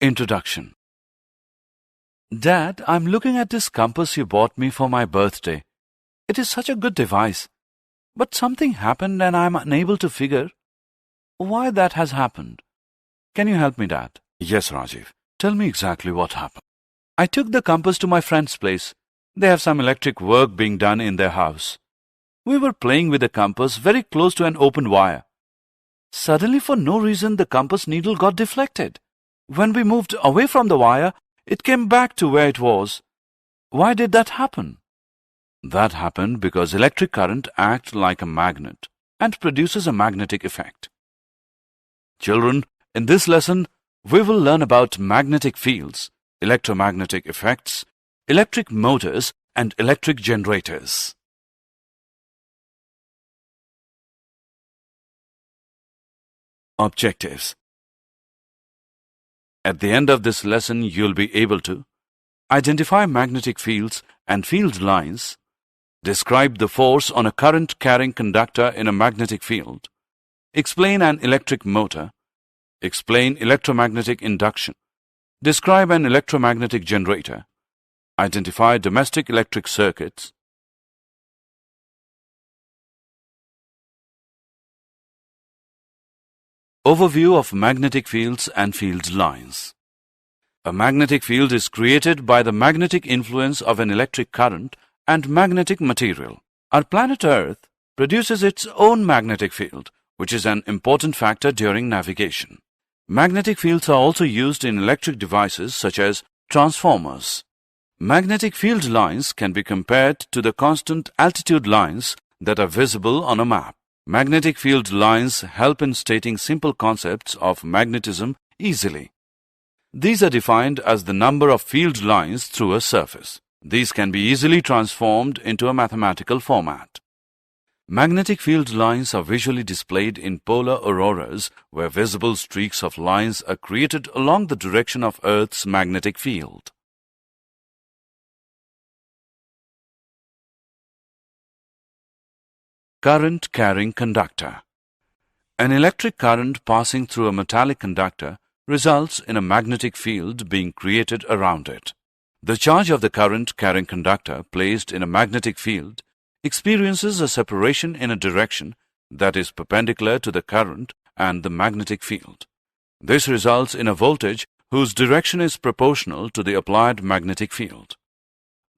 Introduction. Dad, I'm looking at this compass you bought me for my birthday. It is such a good device. But something happened and I'm unable to figure why that has happened. Can you help me, Dad? Yes, Rajiv. Tell me exactly what happened. I took the compass to my friend's place. They have some electric work being done in their house. We were playing with the compass very close to an open wire. Suddenly, for no reason, the compass needle got deflected. When we moved away from the wire, it came back to where it was. Why did that happen? That happened because electric current acts like a magnet and produces a magnetic effect. Children, in this lesson, we will learn about magnetic fields, electromagnetic effects, electric motors, and electric generators. Objectives. At the end of this lesson, you'll be able to identify magnetic fields and field lines, describe the force on a current-carrying conductor in a magnetic field, explain an electric motor, explain electromagnetic induction, describe an electromagnetic generator, identify domestic electric circuits. Overview of magnetic fields and field lines. A magnetic field is created by the magnetic influence of an electric current and magnetic material. Our planet Earth produces its own magnetic field, which is an important factor during navigation. Magnetic fields are also used in electric devices such as transformers. Magnetic field lines can be compared to the constant altitude lines that are visible on a map. Magnetic field lines help in stating simple concepts of magnetism easily. These are defined as the number of field lines through a surface. These can be easily transformed into a mathematical format. Magnetic field lines are visually displayed in polar auroras, where visible streaks of lines are created along the direction of Earth's magnetic field. Current-carrying conductor. An electric current passing through a metallic conductor results in a magnetic field being created around it. The charge of the current-carrying conductor placed in a magnetic field experiences a separation in a direction that is perpendicular to the current and the magnetic field. This results in a voltage whose direction is proportional to the applied magnetic field.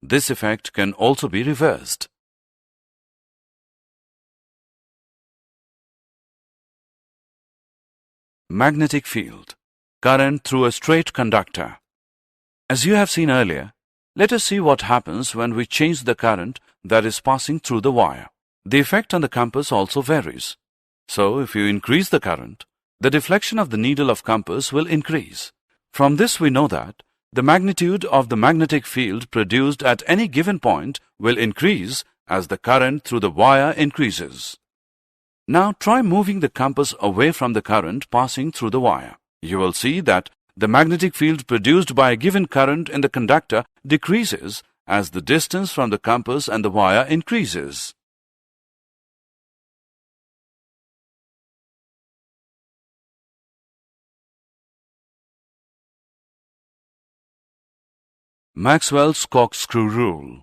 This effect can also be reversed. Magnetic field. Current through a straight conductor. As you have seen earlier, let us see what happens when we change the current that is passing through the wire. The effect on the compass also varies. So, if you increase the current, the deflection of the needle of compass will increase. From this we know that the magnitude of the magnetic field produced at any given point will increase as the current through the wire increases. Now try moving the compass away from the current passing through the wire. You will see that the magnetic field produced by a given current in the conductor decreases as the distance from the compass and the wire increases. Maxwell's corkscrew rule.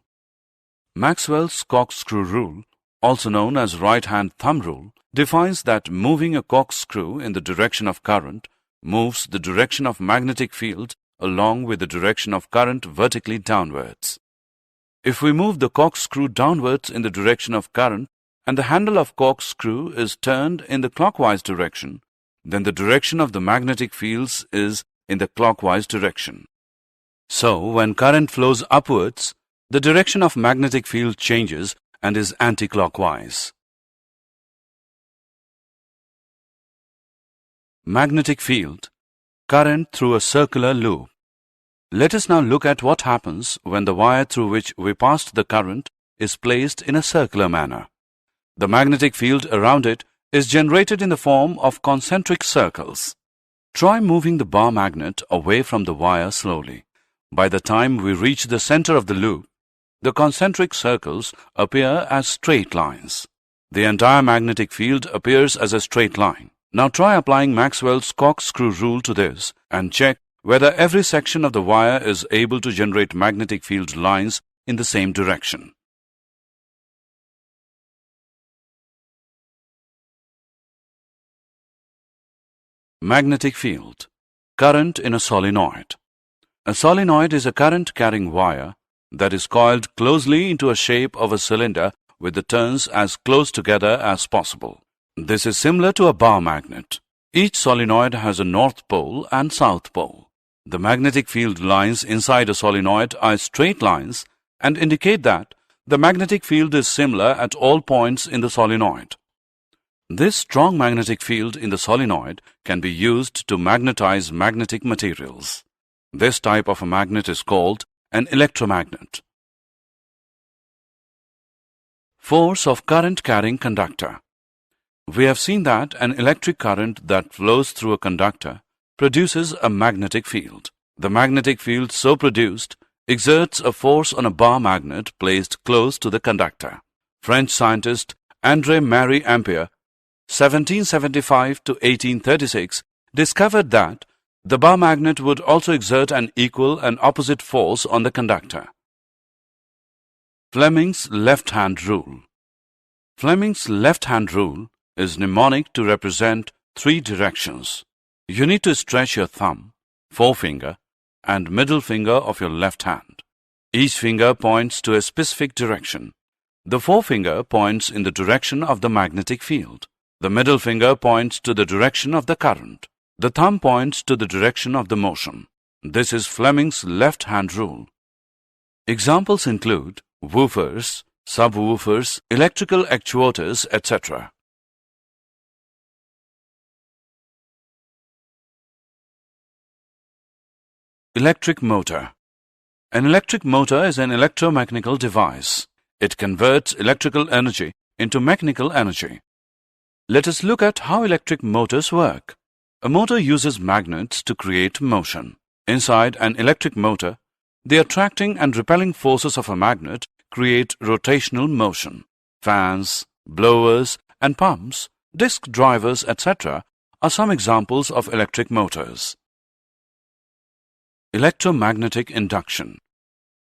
Maxwell's corkscrew rule, also known as right-hand thumb rule, defines that moving a corkscrew in the direction of current moves the direction of magnetic field along with the direction of current vertically downwards. If we move the corkscrew downwards in the direction of current and the handle of corkscrew is turned in the clockwise direction, then the direction of the magnetic fields is in the clockwise direction. So, when current flows upwards, the direction of magnetic field changes and is anti-clockwise. Magnetic field. Current through a circular loop. Let us now look at what happens when the wire through which we passed the current is placed in a circular manner. The magnetic field around it is generated in the form of concentric circles. Try moving the bar magnet away from the wire slowly. By the time we reach the center of the loop, the concentric circles appear as straight lines. The entire magnetic field appears as a straight line. Now try applying Maxwell's corkscrew rule to this and check whether every section of the wire is able to generate magnetic field lines in the same direction. Magnetic field. Current in a solenoid. A solenoid is a current-carrying wire that is coiled closely into a shape of a cylinder with the turns as close together as possible. This is similar to a bar magnet. Each solenoid has a north pole and south pole. The magnetic field lines inside a solenoid are straight lines and indicate that the magnetic field is similar at all points in the solenoid. This strong magnetic field in the solenoid can be used to magnetize magnetic materials. This type of a magnet is called an electromagnet. Force of current-carrying conductor. We have seen that an electric current that flows through a conductor produces a magnetic field. The magnetic field so produced exerts a force on a bar magnet placed close to the conductor. French scientist André-Marie Ampère, 1775 to 1836, discovered that the bar magnet would also exert an equal and opposite force on the conductor. Fleming's left-hand rule. Fleming's left-hand rule is mnemonic to represent three directions. You need to stretch your thumb, forefinger, and middle finger of your left hand. Each finger points to a specific direction. The forefinger points in the direction of the magnetic field. The middle finger points to the direction of the current. The thumb points to the direction of the motion. This is Fleming's left-hand rule. Examples include woofers, subwoofers, electrical actuators, etc. Electric motor. An electric motor is an electromechanical device. It converts electrical energy into mechanical energy. Let us look at how electric motors work. A motor uses magnets to create motion. Inside an electric motor, the attracting and repelling forces of a magnet create rotational motion. Fans, blowers, and pumps, disc drivers, etc. are some examples of electric motors. Electromagnetic induction.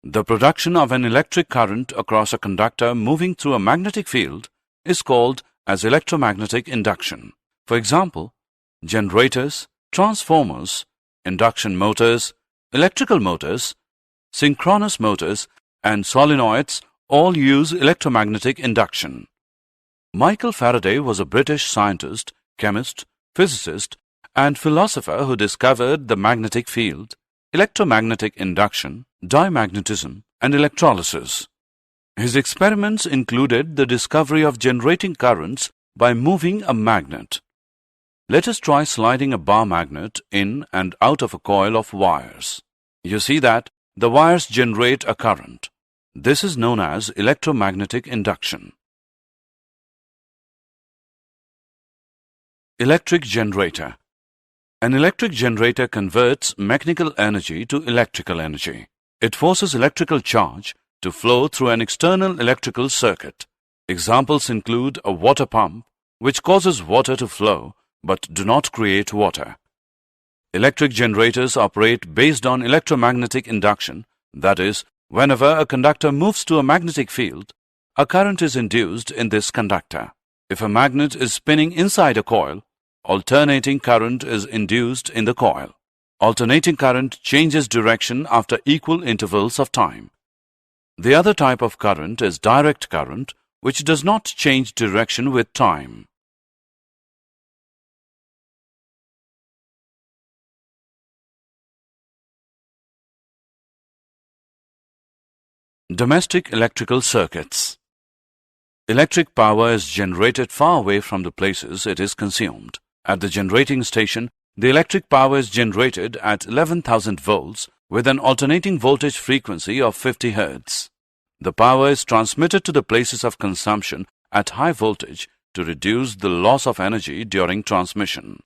The production of an electric current across a conductor moving through a magnetic field is called as electromagnetic induction. For example, generators, transformers, induction motors, electrical motors, synchronous motors, and solenoids all use electromagnetic induction. Michael Faraday was a British scientist, chemist, physicist, and philosopher who discovered the magnetic field, electromagnetic induction, diamagnetism, and electrolysis. His experiments included the discovery of generating currents by moving a magnet. Let us try sliding a bar magnet in and out of a coil of wires. You see that the wires generate a current. This is known as electromagnetic induction. Electric generator. An electric generator converts mechanical energy to electrical energy. It forces electrical charge to flow through an external electrical circuit. Examples include a water pump, which causes water to flow but do not create water. Electric generators operate based on electromagnetic induction, that is, whenever a conductor moves to a magnetic field, a current is induced in this conductor. If a magnet is spinning inside a coil, alternating current is induced in the coil. Alternating current changes direction after equal intervals of time. The other type of current is direct current, which does not change direction with time. Domestic electrical circuits. Electric power is generated far away from the places it is consumed. At the generating station, the electric power is generated at 11,000 volts with an alternating voltage frequency of 50 Hz. The power is transmitted to the places of consumption at high voltage to reduce the loss of energy during transmission.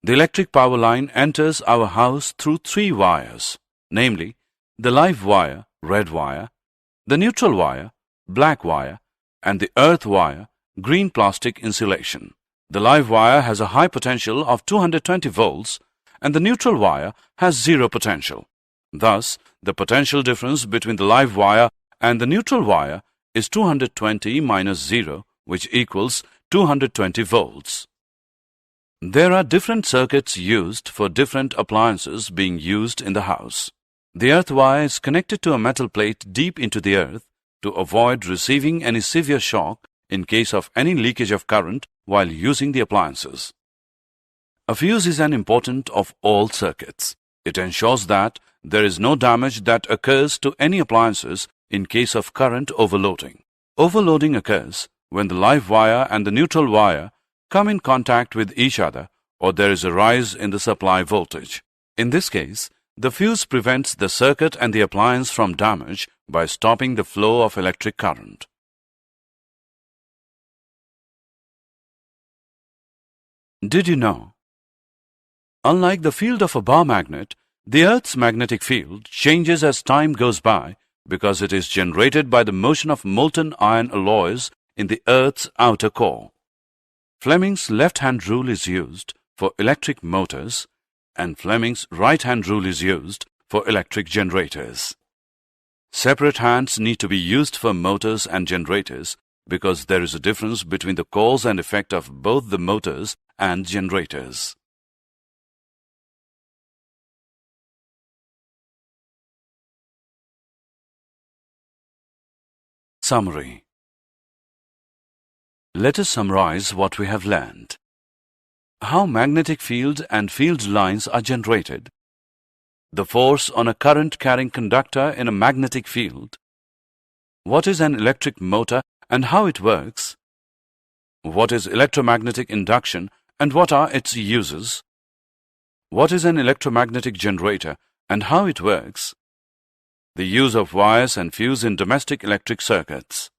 The electric power line enters our house through three wires, namely the live wire, red wire, the neutral wire, black wire, and the earth wire, green plastic insulation. The live wire has a high potential of 220 volts and the neutral wire has zero potential. Thus, the potential difference between the live wire and the neutral wire is 220 minus 0, which equals 220 volts. There are different circuits used for different appliances being used in the house. The earth wire is connected to a metal plate deep into the earth to avoid receiving any severe shock in case of any leakage of current while using the appliances. A fuse is an important of all circuits. It ensures that there is no damage that occurs to any appliances in case of current overloading. Overloading occurs when the live wire and the neutral wire come in contact with each other or there is a rise in the supply voltage. In this case, the fuse prevents the circuit and the appliance from damage by stopping the flow of electric current. Did you know? Unlike the field of a bar magnet, the Earth's magnetic field changes as time goes by because it is generated by the motion of molten iron alloys in the Earth's outer core. Fleming's left-hand rule is used for electric motors and Fleming's right-hand rule is used for electric generators. Separate hands need to be used for motors and generators because there is a difference between the cause and effect of both the motors and generators. Summary. Let us summarize what we have learned. How magnetic field and field lines are generated. The force on a current-carrying conductor in a magnetic field. What is an electric motor and how it works? What is electromagnetic induction and what are its uses? What is an electromagnetic generator and how it works? The use of wires and fuse in domestic electric circuits.